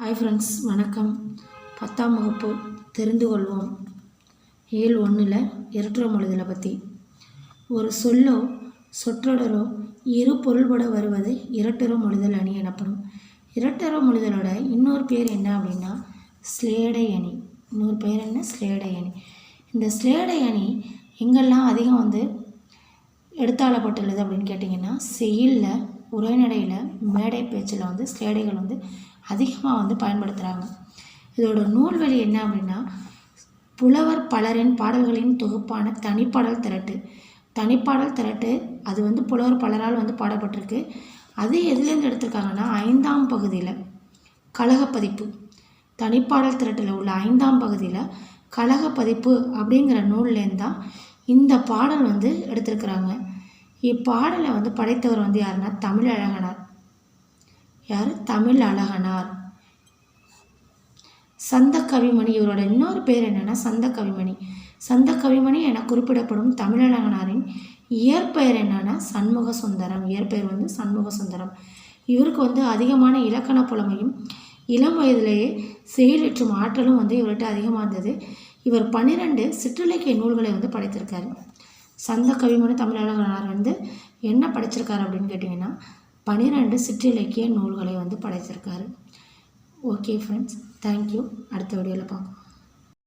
Hi friends, வணக்கம். 10ஆம் வகுப்பு தெரிந்து கொள்வோம். இயல் 1ல் இரட்டுற மொழிதலை பற்றி. ஒரு சொல்லோ சொற்றொடரோ இரு பொருள்பட வருவது இரட்டுற மொழிதல் அணி எனப்படும். இரட்டுற மொழிதலோட இன்னொரு பேர் என்ன அப்படின்னா ஸ்லேடை அணி. இன்னொரு பேர் என்ன? ஸ்லேடை அணி. இந்த ஸ்லேடை அணி எங்கெல்லாம் அதிகம் எடுத்தாளப்பட்டுள்ளது அப்படின்னு கேட்டிங்கன்னா, செய்யுளில், உரைநடையில், மேடை பேச்சில் ஸ்லேடைகள் அதிகமாக பயன்படுத்துகிறாங்க. இதோட நூல்வழி என்ன அப்படின்னா, புலவர் பலரின் பாடல்களின் தொகுப்பான தனிப்பாடல் திரட்டு. தனிப்பாடல் திரட்டு அது புலவர் பலரால் பாடப்பட்டிருக்கு. அது எதுலேருந்து எடுத்திருக்காங்கன்னா 5ஆம் பகுதியில் கழகப்பதிப்பு. தனிப்பாடல் திரட்டில் உள்ள 5ஆம் பகுதியில் கழகப்பதிப்பு அப்படிங்கிற நூல்லேருந்து தான் இந்த பாடல் எடுத்திருக்கிறாங்க. இப்பாடலை படைத்தவர் யாருன்னா தமிழழகனார். யார்? தமிழழகனார். சந்த கவிமணி, இவரோட இன்னொரு பேர் என்னென்னா சந்த கவிமணி. சந்த கவிமணி என குறிப்பிடப்படும் தமிழழகனாரின் இயற்பெயர் என்னன்னா சண்முக சுந்தரம். இயற்பெயர் சண்முக சுந்தரம். இவருக்கு அதிகமான இலக்கண புலமையும் இளம் வயதிலேயே செயலற்றும் ஆற்றலும் இவர்கிட்ட அதிகமாக இருந்தது. இவர் 12 சிற்றிலக்கிய நூல்களை படைத்திருக்காரு. சந்த கவிமணி தமிழழகனார் என்ன படைச்சிருக்காரு அப்படின்னு கேட்டிங்கன்னா 12 சிற்றிலக்கிய நூல்களை படைத்திருக்காரு. Okay friends, thank you. அடுத்த வீடியோவில் பார்க்கலாம்.